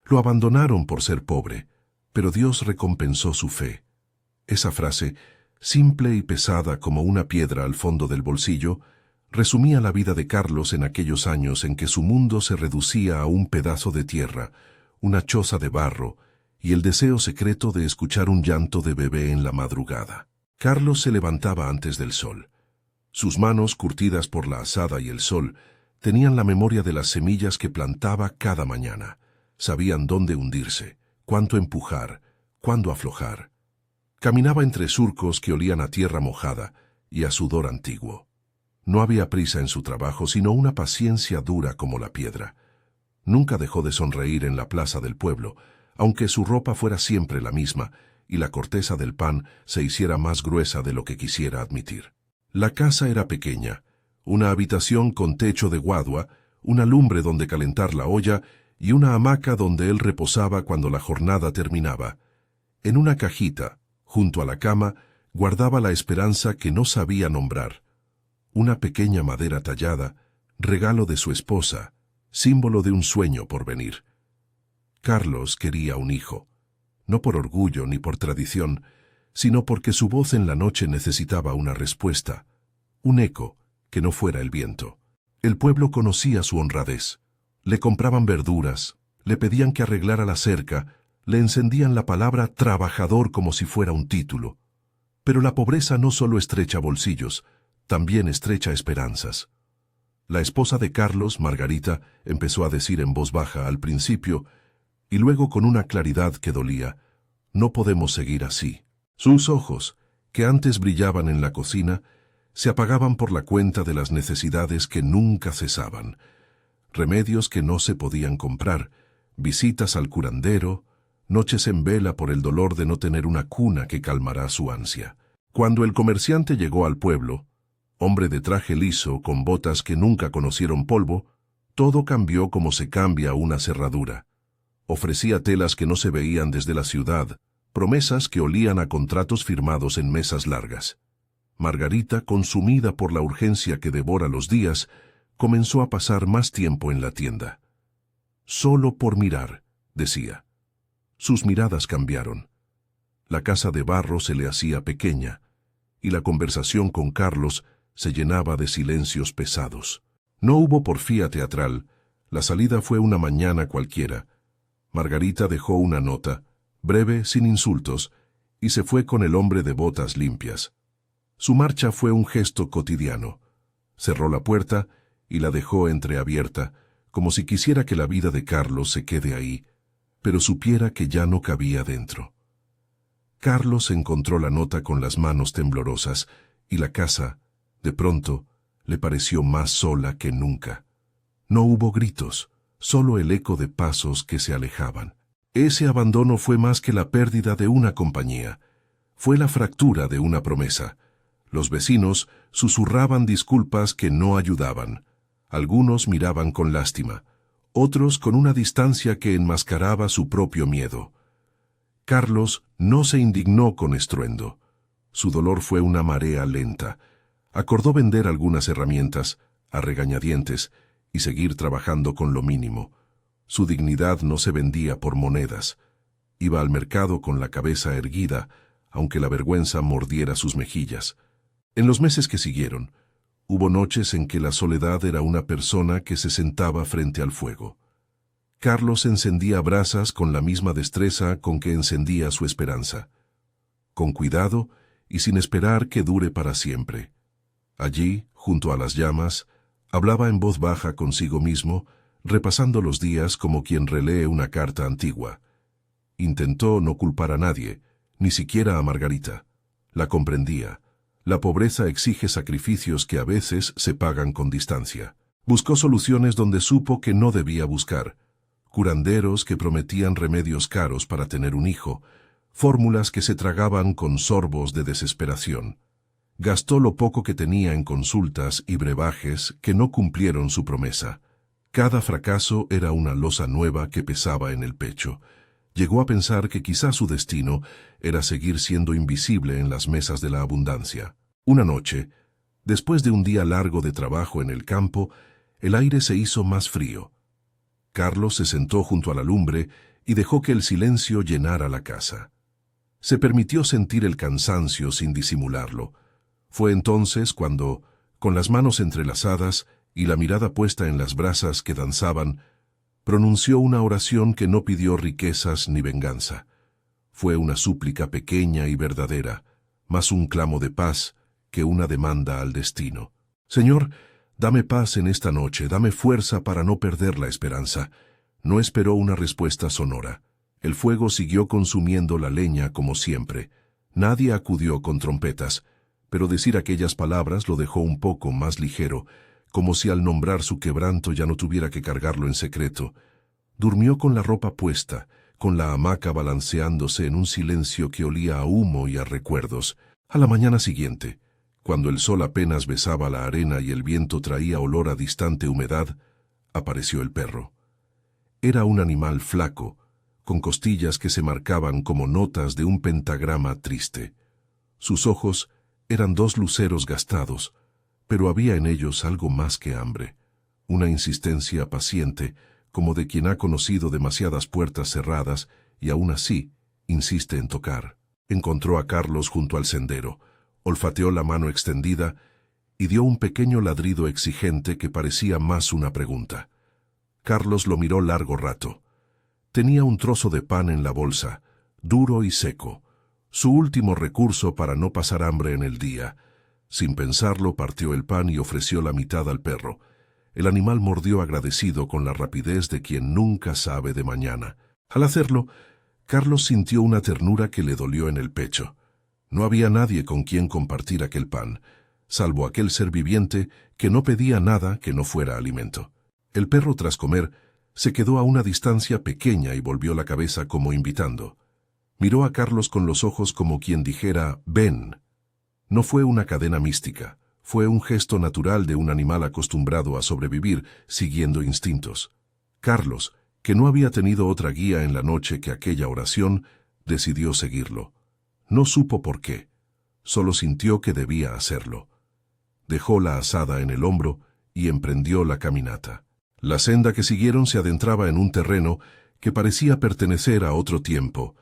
Lo abandonaron por ser pobre, pero Dios recompensó su fe. Esa frase, simple y pesada como una piedra al fondo del bolsillo, resumía la vida de Carlos en aquellos años en que su mundo se reducía a un pedazo de tierra, una choza de barro, y el deseo secreto de escuchar un llanto de bebé en la madrugada. Carlos se levantaba antes del sol. Sus manos, curtidas por la azada y el sol, tenían la memoria de las semillas que plantaba cada mañana. Sabían dónde hundirse, cuánto empujar, cuándo aflojar. Caminaba entre surcos que olían a tierra mojada y a sudor antiguo. No había prisa en su trabajo, sino una paciencia dura como la piedra. Nunca dejó de sonreír en la plaza del pueblo, aunque su ropa fuera siempre la misma y la corteza del pan se hiciera más gruesa de lo que quisiera admitir. La casa era pequeña, una habitación con techo de guadua, una lumbre donde calentar la olla y una hamaca donde él reposaba cuando la jornada terminaba. En una cajita, junto a la cama, guardaba la esperanza que no sabía nombrar. Una pequeña madera tallada, regalo de su esposa, símbolo de un sueño por venir. Carlos quería un hijo, no por orgullo ni por tradición, sino porque su voz en la noche necesitaba una respuesta, un eco que no fuera el viento. El pueblo conocía su honradez. Le compraban verduras, le pedían que arreglara la cerca, le encendían la palabra trabajador como si fuera un título. Pero la pobreza no solo estrecha bolsillos, también estrecha esperanzas. La esposa de Carlos, Margarita, empezó a decir en voz baja al principio, y luego con una claridad que dolía, «No podemos seguir así». Sus ojos, que antes brillaban en la cocina, se apagaban por la cuenta de las necesidades que nunca cesaban. Remedios que no se podían comprar, visitas al curandero, noches en vela por el dolor de no tener una cuna que calmará su ansia. Cuando el comerciante llegó al pueblo, hombre de traje liso con botas que nunca conocieron polvo, todo cambió como se cambia una cerradura. Ofrecía telas que no se veían desde la ciudad, promesas que olían a contratos firmados en mesas largas. Margarita, consumida por la urgencia que devora los días, comenzó a pasar más tiempo en la tienda. «Solo por mirar», decía. Sus miradas cambiaron. La casa de barro se le hacía pequeña, y la conversación con Carlos se llenaba de silencios pesados. No hubo porfía teatral, la salida fue una mañana cualquiera. Margarita dejó una nota, breve, sin insultos, y se fue con el hombre de botas limpias. Su marcha fue un gesto cotidiano. Cerró la puerta y la dejó entreabierta, como si quisiera que la vida de Carlos se quede ahí, pero supiera que ya no cabía dentro. Carlos encontró la nota con las manos temblorosas, y la casa, de pronto, le pareció más sola que nunca. No hubo gritos, solo el eco de pasos que se alejaban. Ese abandono fue más que la pérdida de una compañía. Fue la fractura de una promesa. Los vecinos susurraban disculpas que no ayudaban. Algunos miraban con lástima, otros con una distancia que enmascaraba su propio miedo. Carlos no se indignó con estruendo. Su dolor fue una marea lenta. Acordó vender algunas herramientas, a regañadientes, y seguir trabajando con lo mínimo. Su dignidad no se vendía por monedas. Iba al mercado con la cabeza erguida, aunque la vergüenza mordiera sus mejillas. En los meses que siguieron, hubo noches en que la soledad era una persona que se sentaba frente al fuego. Carlos encendía brasas con la misma destreza con que encendía su esperanza. Con cuidado y sin esperar que dure para siempre. Allí, junto a las llamas, hablaba en voz baja consigo mismo, repasando los días como quien relee una carta antigua. Intentó no culpar a nadie, ni siquiera a Margarita. La comprendía. La pobreza exige sacrificios que a veces se pagan con distancia. Buscó soluciones donde supo que no debía buscar. Curanderos que prometían remedios caros para tener un hijo, fórmulas que se tragaban con sorbos de desesperación. Gastó lo poco que tenía en consultas y brebajes que no cumplieron su promesa. Cada fracaso era una losa nueva que pesaba en el pecho. Llegó a pensar que quizá su destino era seguir siendo invisible en las mesas de la abundancia. Una noche, después de un día largo de trabajo en el campo, el aire se hizo más frío. Carlos se sentó junto a la lumbre y dejó que el silencio llenara la casa. Se permitió sentir el cansancio sin disimularlo. Fue entonces cuando, con las manos entrelazadas y la mirada puesta en las brasas que danzaban, pronunció una oración que no pidió riquezas ni venganza. Fue una súplica pequeña y verdadera, más un clamo de paz que una demanda al destino. Señor, dame paz en esta noche, dame fuerza para no perder la esperanza. No esperó una respuesta sonora. El fuego siguió consumiendo la leña como siempre. Nadie acudió con trompetas, pero decir aquellas palabras lo dejó un poco más ligero, como si al nombrar su quebranto ya no tuviera que cargarlo en secreto. Durmió con la ropa puesta, con la hamaca balanceándose en un silencio que olía a humo y a recuerdos. A la mañana siguiente, cuando el sol apenas besaba la arena y el viento traía olor a distante humedad, apareció el perro. Era un animal flaco, con costillas que se marcaban como notas de un pentagrama triste. Sus ojos eran dos luceros gastados, pero había en ellos algo más que hambre, una insistencia paciente, como de quien ha conocido demasiadas puertas cerradas y aún así insiste en tocar. Encontró a Carlos junto al sendero, olfateó la mano extendida y dio un pequeño ladrido exigente que parecía más una pregunta. Carlos lo miró largo rato. Tenía un trozo de pan en la bolsa, duro y seco, su último recurso para no pasar hambre en el día. Sin pensarlo, partió el pan y ofreció la mitad al perro. El animal mordió agradecido con la rapidez de quien nunca sabe de mañana. Al hacerlo, Carlos sintió una ternura que le dolió en el pecho. No había nadie con quien compartir aquel pan, salvo aquel ser viviente que no pedía nada que no fuera alimento. El perro, tras comer, se quedó a una distancia pequeña y volvió la cabeza como invitando. Miró a Carlos con los ojos como quien dijera, «Ven». No fue una cadena mística, fue un gesto natural de un animal acostumbrado a sobrevivir siguiendo instintos. Carlos, que no había tenido otra guía en la noche que aquella oración, decidió seguirlo. No supo por qué, solo sintió que debía hacerlo. Dejó la azada en el hombro y emprendió la caminata. La senda que siguieron se adentraba en un terreno que parecía pertenecer a otro tiempo.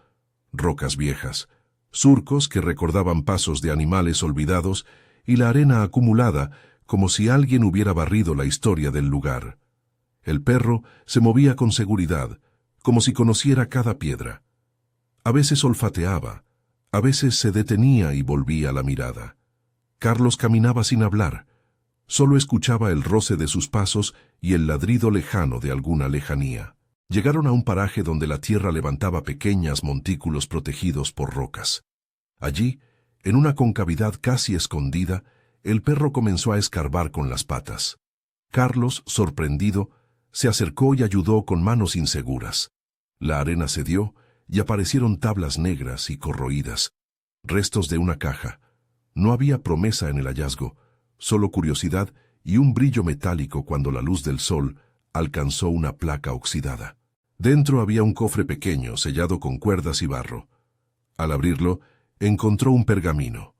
Rocas viejas, surcos que recordaban pasos de animales olvidados y la arena acumulada como si alguien hubiera barrido la historia del lugar. El perro se movía con seguridad, como si conociera cada piedra. A veces olfateaba, a veces se detenía y volvía la mirada. Carlos caminaba sin hablar. Solo escuchaba el roce de sus pasos y el ladrido lejano de alguna lejanía. Llegaron a un paraje donde la tierra levantaba pequeños montículos protegidos por rocas. Allí, en una concavidad casi escondida, el perro comenzó a escarbar con las patas. Carlos, sorprendido, se acercó y ayudó con manos inseguras. La arena cedió y aparecieron tablas negras y corroídas, restos de una caja. No había promesa en el hallazgo, solo curiosidad y un brillo metálico cuando la luz del sol alcanzó una placa oxidada. Dentro había un cofre pequeño sellado con cuerdas y barro. Al abrirlo, encontró un pergamino,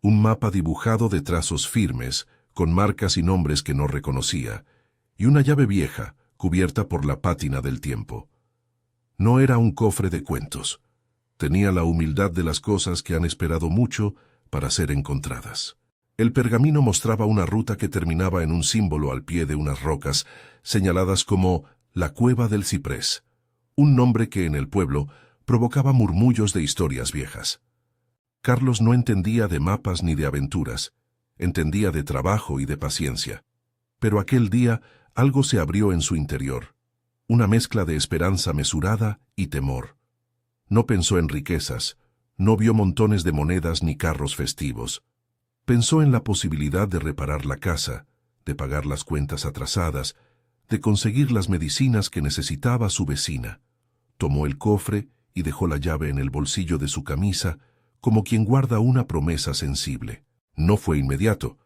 un mapa dibujado de trazos firmes, con marcas y nombres que no reconocía, y una llave vieja, cubierta por la pátina del tiempo. No era un cofre de cuentos. Tenía la humildad de las cosas que han esperado mucho para ser encontradas. El pergamino mostraba una ruta que terminaba en un símbolo al pie de unas rocas, señaladas como la Cueva del Ciprés, un nombre que en el pueblo provocaba murmullos de historias viejas. Carlos no entendía de mapas ni de aventuras, entendía de trabajo y de paciencia. Pero aquel día algo se abrió en su interior, una mezcla de esperanza mesurada y temor. No pensó en riquezas, no vio montones de monedas ni carros festivos. Pensó en la posibilidad de reparar la casa, de pagar las cuentas atrasadas, de conseguir las medicinas que necesitaba su vecina. Tomó el cofre y dejó la llave en el bolsillo de su camisa, como quien guarda una promesa sensible. No fue inmediato.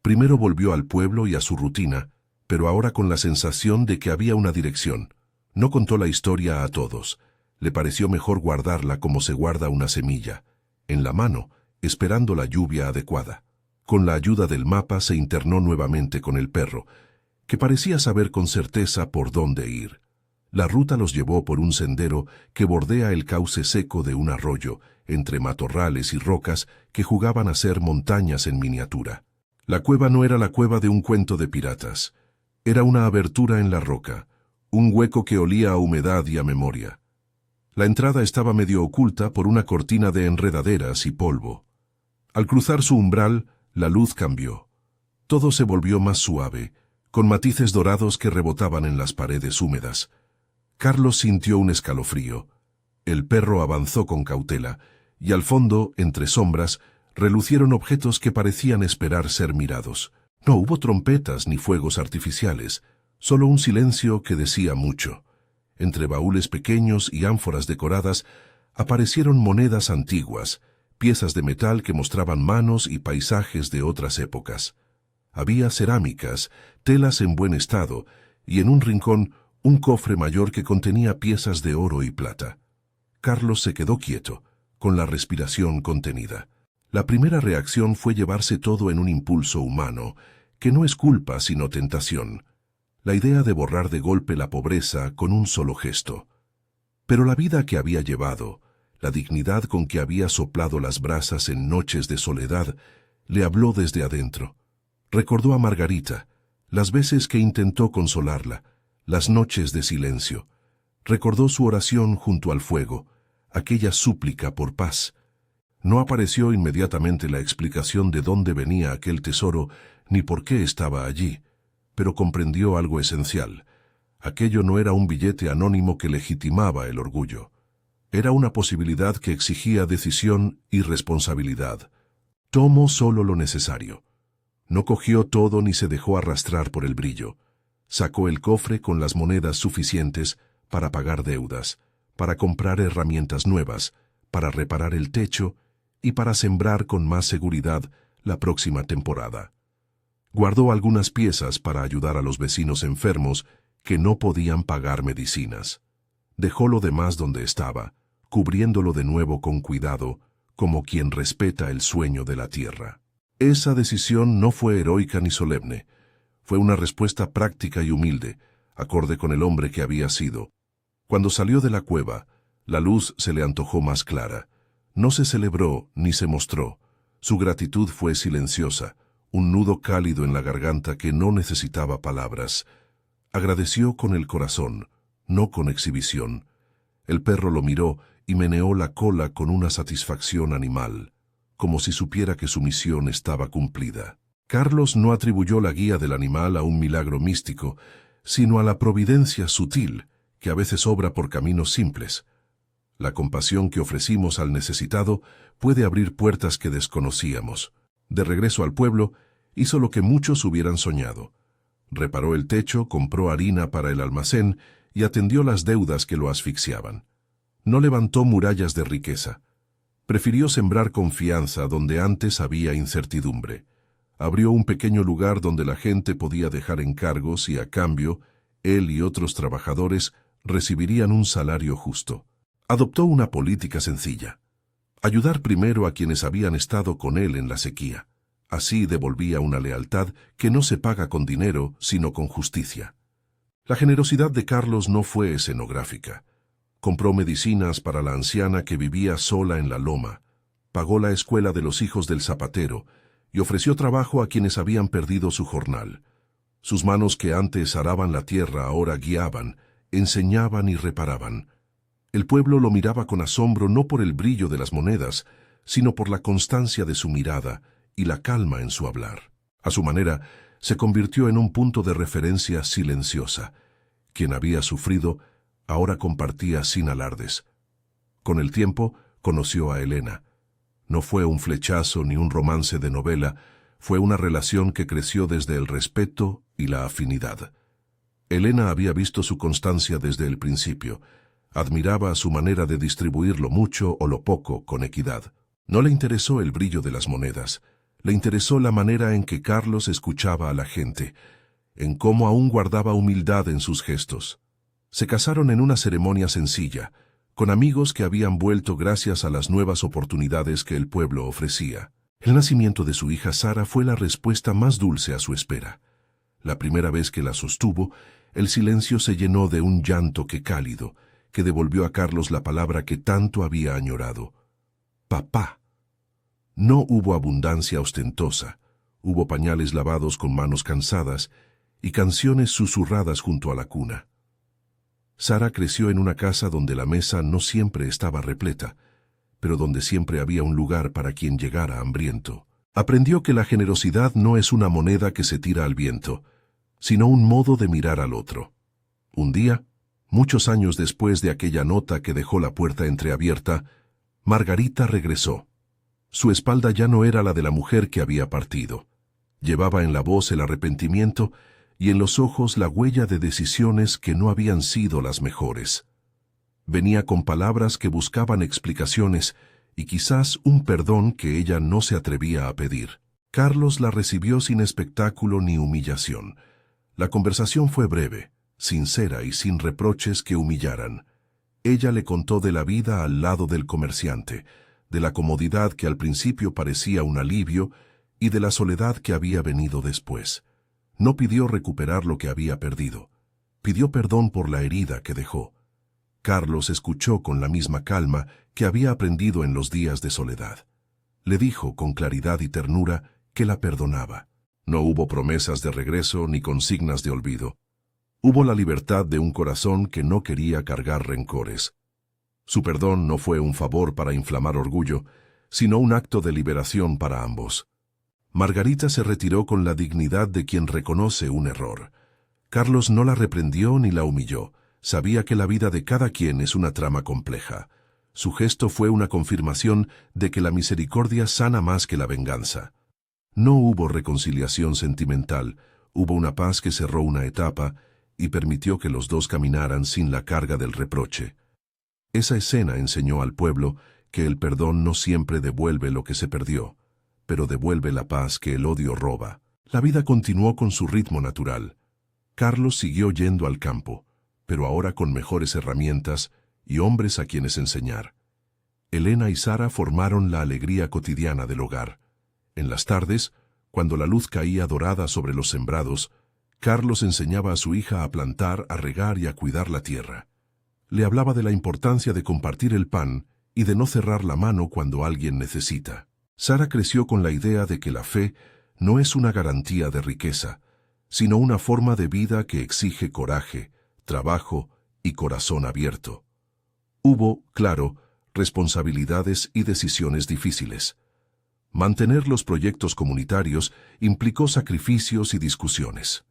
Primero volvió al pueblo y a su rutina, pero ahora con la sensación de que había una dirección. No contó la historia a todos. Le pareció mejor guardarla como se guarda una semilla, en la mano, esperando la lluvia adecuada. Con la ayuda del mapa se internó nuevamente con el perro, que parecía saber con certeza por dónde ir. La ruta los llevó por un sendero que bordea el cauce seco de un arroyo, entre matorrales y rocas que jugaban a ser montañas en miniatura. La cueva no era la cueva de un cuento de piratas. Era una abertura en la roca, un hueco que olía a humedad y a memoria. La entrada estaba medio oculta por una cortina de enredaderas y polvo. Al cruzar su umbral, la luz cambió. Todo se volvió más suave, con matices dorados que rebotaban en las paredes húmedas. Carlos sintió un escalofrío. El perro avanzó con cautela, y al fondo, entre sombras, relucieron objetos que parecían esperar ser mirados. No hubo trompetas ni fuegos artificiales, solo un silencio que decía mucho. Entre baúles pequeños y ánforas decoradas aparecieron monedas antiguas, piezas de metal que mostraban manos y paisajes de otras épocas. Había cerámicas, telas en buen estado, y en un rincón un cofre mayor que contenía piezas de oro y plata. Carlos se quedó quieto, con la respiración contenida. La primera reacción fue llevarse todo en un impulso humano, que no es culpa sino tentación. La idea de borrar de golpe la pobreza con un solo gesto. Pero la vida que había llevado, la dignidad con que había soplado las brasas en noches de soledad, le habló desde adentro. Recordó a Margarita, las veces que intentó consolarla, las noches de silencio. Recordó su oración junto al fuego, aquella súplica por paz. No apareció inmediatamente la explicación de dónde venía aquel tesoro ni por qué estaba allí, pero comprendió algo esencial. Aquello no era un billete anónimo que legitimaba el orgullo. Era una posibilidad que exigía decisión y responsabilidad. Tomó solo lo necesario. No cogió todo ni se dejó arrastrar por el brillo. Sacó el cofre con las monedas suficientes para pagar deudas, para comprar herramientas nuevas, para reparar el techo y para sembrar con más seguridad la próxima temporada. Guardó algunas piezas para ayudar a los vecinos enfermos que no podían pagar medicinas. Dejó lo demás donde estaba, cubriéndolo de nuevo con cuidado, como quien respeta el sueño de la tierra. Esa decisión no fue heroica ni solemne. Fue una respuesta práctica y humilde, acorde con el hombre que había sido. Cuando salió de la cueva, la luz se le antojó más clara. No se celebró ni se mostró. Su gratitud fue silenciosa, un nudo cálido en la garganta que no necesitaba palabras. Agradeció con el corazón, no con exhibición. El perro lo miró y meneó la cola con una satisfacción animal, como si supiera que su misión estaba cumplida. Carlos no atribuyó la guía del animal a un milagro místico, sino a la providencia sutil, que a veces obra por caminos simples. La compasión que ofrecimos al necesitado puede abrir puertas que desconocíamos. De regreso al pueblo, hizo lo que muchos hubieran soñado. Reparó el techo, compró harina para el almacén y atendió las deudas que lo asfixiaban. No levantó murallas de riqueza. Prefirió sembrar confianza donde antes había incertidumbre. Abrió un pequeño lugar donde la gente podía dejar encargos y, a cambio, él y otros trabajadores recibirían un salario justo. Adoptó una política sencilla: ayudar primero a quienes habían estado con él en la sequía. Así devolvía una lealtad que no se paga con dinero, sino con justicia. La generosidad de Carlos no fue escenográfica. Compró medicinas para la anciana que vivía sola en la loma, pagó la escuela de los hijos del zapatero y ofreció trabajo a quienes habían perdido su jornal. Sus manos que antes araban la tierra ahora guiaban, enseñaban y reparaban. El pueblo lo miraba con asombro no por el brillo de las monedas, sino por la constancia de su mirada y la calma en su hablar. A su manera, se convirtió en un punto de referencia silenciosa. Quien había sufrido, ahora compartía sin alardes. Con el tiempo, conoció a Elena. No fue un flechazo ni un romance de novela, fue una relación que creció desde el respeto y la afinidad. Elena había visto su constancia desde el principio. Admiraba su manera de distribuir lo mucho o lo poco con equidad. No le interesó el brillo de las monedas. Le interesó la manera en que Carlos escuchaba a la gente, en cómo aún guardaba humildad en sus gestos. Se casaron en una ceremonia sencilla, con amigos que habían vuelto gracias a las nuevas oportunidades que el pueblo ofrecía. El nacimiento de su hija Sara fue la respuesta más dulce a su espera. La primera vez que la sostuvo, El silencio se llenó de un llanto cálido, que devolvió a Carlos la palabra que tanto había añorado. Papá. No hubo abundancia ostentosa, hubo pañales lavados con manos cansadas y canciones susurradas junto a la cuna. Sara creció en una casa donde la mesa no siempre estaba repleta, pero donde siempre había un lugar para quien llegara hambriento. Aprendió que la generosidad no es una moneda que se tira al viento, sino un modo de mirar al otro. Un día, muchos años después de aquella nota que dejó la puerta entreabierta, Margarita regresó. Su espalda ya no era la de la mujer que había partido. Llevaba en la voz el arrepentimiento y en los ojos la huella de decisiones que no habían sido las mejores. Venía con palabras que buscaban explicaciones y quizás un perdón que ella no se atrevía a pedir. Carlos la recibió sin espectáculo ni humillación. La conversación fue breve, sincera y sin reproches que humillaran. Ella le contó de la vida al lado del comerciante, de la comodidad que al principio parecía un alivio y de la soledad que había venido después. No pidió recuperar lo que había perdido. Pidió perdón por la herida que dejó. Carlos escuchó con la misma calma que había aprendido en los días de soledad. Le dijo con claridad y ternura que la perdonaba. No hubo promesas de regreso ni consignas de olvido. Hubo la libertad de un corazón que no quería cargar rencores. Su perdón no fue un favor para inflamar orgullo, sino un acto de liberación para ambos. Margarita se retiró con la dignidad de quien reconoce un error. Carlos no la reprendió ni la humilló. Sabía que la vida de cada quien es una trama compleja. Su gesto fue una confirmación de que la misericordia sana más que la venganza. No hubo reconciliación sentimental, hubo una paz que cerró una etapa y permitió que los dos caminaran sin la carga del reproche. Esa escena enseñó al pueblo que el perdón no siempre devuelve lo que se perdió, pero devuelve la paz que el odio roba. La vida continuó con su ritmo natural. Carlos siguió yendo al campo, pero ahora con mejores herramientas y hombres a quienes enseñar. Elena y Sara formaron la alegría cotidiana del hogar. En las tardes, cuando la luz caía dorada sobre los sembrados, Carlos enseñaba a su hija a plantar, a regar y a cuidar la tierra. Le hablaba de la importancia de compartir el pan y de no cerrar la mano cuando alguien necesita. Sara creció con la idea de que la fe no es una garantía de riqueza, sino una forma de vida que exige coraje, trabajo y corazón abierto. Hubo, claro, responsabilidades y decisiones difíciles. Mantener los proyectos comunitarios implicó sacrificios y discusiones.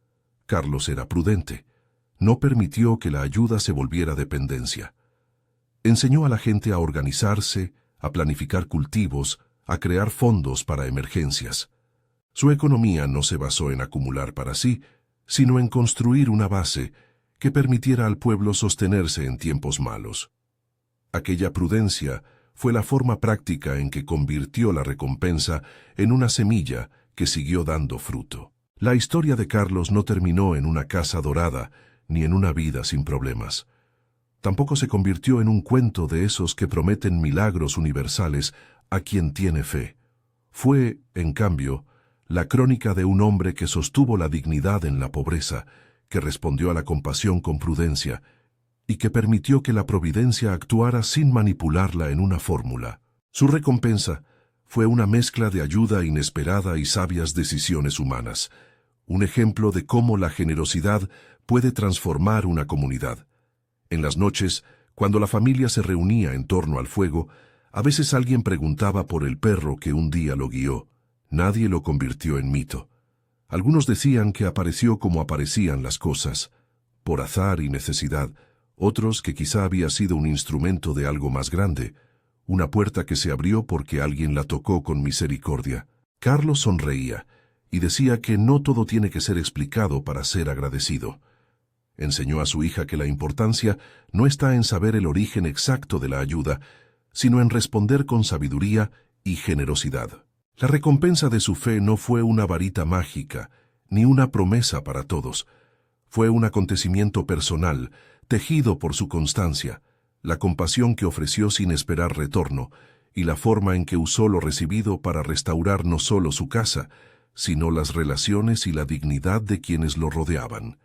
Carlos era prudente. No permitió que la ayuda se volviera dependencia. Enseñó a la gente a organizarse, a planificar cultivos, a crear fondos para emergencias. Su economía no se basó en acumular para sí, sino en construir una base que permitiera al pueblo sostenerse en tiempos malos. Aquella prudencia fue la forma práctica en que convirtió la recompensa en una semilla que siguió dando fruto. La historia de Carlos no terminó en una casa dorada, ni en una vida sin problemas. Tampoco se convirtió en un cuento de esos que prometen milagros universales a quien tiene fe. Fue, en cambio, la crónica de un hombre que sostuvo la dignidad en la pobreza, que respondió a la compasión con prudencia, y que permitió que la providencia actuara sin manipularla en una fórmula. Su recompensa fue una mezcla de ayuda inesperada y sabias decisiones humanas, un ejemplo de cómo la generosidad puede transformar una comunidad. En las noches, cuando la familia se reunía en torno al fuego, a veces alguien preguntaba por el perro que un día lo guió. Nadie lo convirtió en mito. Algunos decían que apareció como aparecían las cosas, por azar y necesidad, otros que quizá había sido un instrumento de algo más grande, una puerta que se abrió porque alguien la tocó con misericordia. Carlos sonreía y decía que no todo tiene que ser explicado para ser agradecido. Enseñó a su hija que la importancia no está en saber el origen exacto de la ayuda, sino en responder con sabiduría y generosidad. La recompensa de su fe no fue una varita mágica, ni una promesa para todos. Fue un acontecimiento personal, tejido por su constancia, la compasión que ofreció sin esperar retorno, y la forma en que usó lo recibido para restaurar no solo su casa, sino las relaciones y la dignidad de quienes lo rodeaban.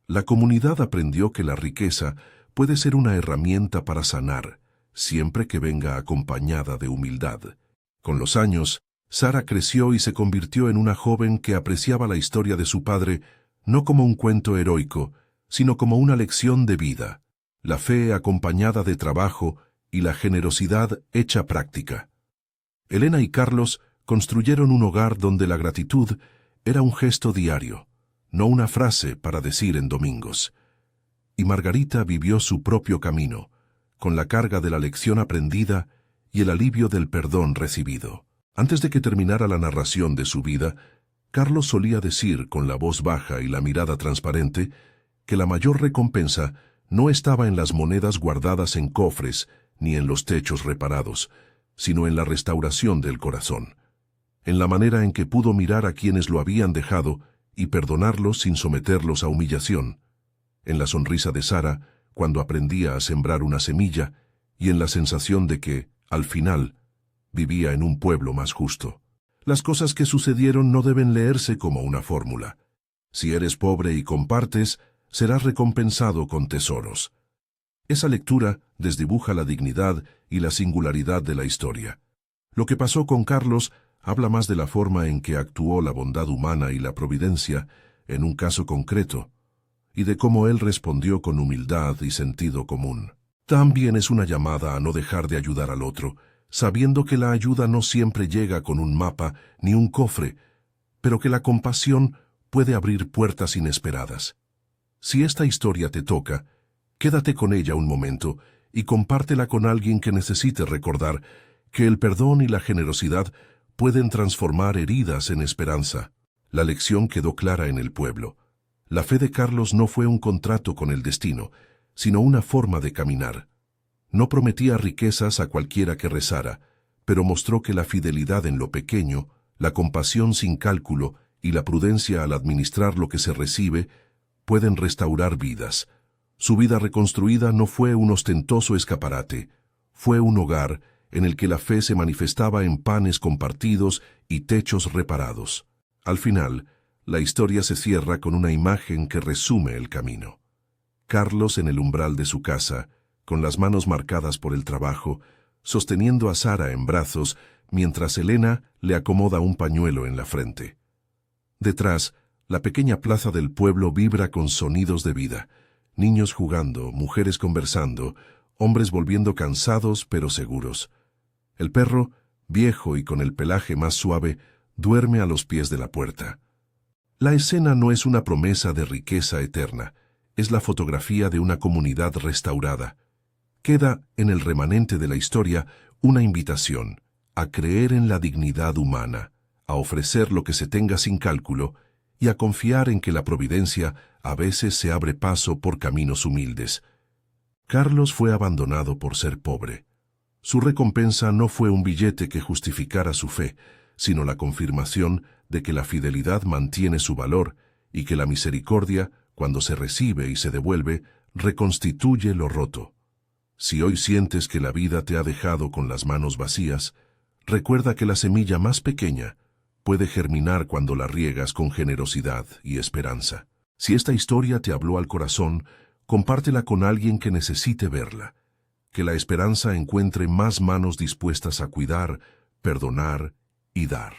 La comunidad aprendió que la riqueza puede ser una herramienta para sanar, siempre que venga acompañada de humildad. Con los años, Sara creció y se convirtió en una joven que apreciaba la historia de su padre no como un cuento heroico, sino como una lección de vida, la fe acompañada de trabajo y la generosidad hecha práctica. Elena y Carlos construyeron un hogar donde la gratitud era un gesto diario, no una frase para decir en domingos. Y Margarita vivió su propio camino, con la carga de la lección aprendida y el alivio del perdón recibido. Antes de que terminara la narración de su vida, Carlos solía decir con la voz baja y la mirada transparente que la mayor recompensa no estaba en las monedas guardadas en cofres ni en los techos reparados, sino en la restauración del corazón, en la manera en que pudo mirar a quienes lo habían dejado y perdonarlos sin someterlos a humillación, en la sonrisa de Sara cuando aprendía a sembrar una semilla y en la sensación de que, al final, vivía en un pueblo más justo. Las cosas que sucedieron no deben leerse como una fórmula. Si eres pobre y compartes, serás recompensado con tesoros. Esa lectura desdibuja la dignidad y la singularidad de la historia. Lo que pasó con Carlos habla más de la forma en que actuó la bondad humana y la providencia en un caso concreto, y de cómo él respondió con humildad y sentido común. También es una llamada a no dejar de ayudar al otro, sabiendo que la ayuda no siempre llega con un mapa ni un cofre, pero que la compasión puede abrir puertas inesperadas. Si esta historia te toca, quédate con ella un momento y compártela con alguien que necesite recordar que el perdón y la generosidad pueden transformar heridas en esperanza. La lección quedó clara en el pueblo. La fe de Carlos no fue un contrato con el destino, sino una forma de caminar. No prometía riquezas a cualquiera que rezara, pero mostró que la fidelidad en lo pequeño, la compasión sin cálculo y la prudencia al administrar lo que se recibe pueden restaurar vidas. Su vida reconstruida no fue un ostentoso escaparate, fue un hogar en el que la fe se manifestaba en panes compartidos y techos reparados. Al final, la historia se cierra con una imagen que resume el camino. Carlos en el umbral de su casa, con las manos marcadas por el trabajo, sosteniendo a Sara en brazos, mientras Elena le acomoda un pañuelo en la frente. Detrás, la pequeña plaza del pueblo vibra con sonidos de vida. Niños jugando, mujeres conversando, hombres volviendo cansados pero seguros. El perro, viejo y con el pelaje más suave, duerme a los pies de la puerta. La escena no es una promesa de riqueza eterna, es la fotografía de una comunidad restaurada. Queda en el remanente de la historia una invitación a creer en la dignidad humana, a ofrecer lo que se tenga sin cálculo y a confiar en que la providencia a veces se abre paso por caminos humildes. Carlos fue abandonado por ser pobre. Su recompensa no fue un billete que justificara su fe, sino la confirmación de que la fidelidad mantiene su valor y que la misericordia, cuando se recibe y se devuelve, reconstituye lo roto. Si hoy sientes que la vida te ha dejado con las manos vacías, recuerda que la semilla más pequeña puede germinar cuando la riegas con generosidad y esperanza. Si esta historia te habló al corazón, compártela con alguien que necesite verla. Que la esperanza encuentre más manos dispuestas a cuidar, perdonar y dar.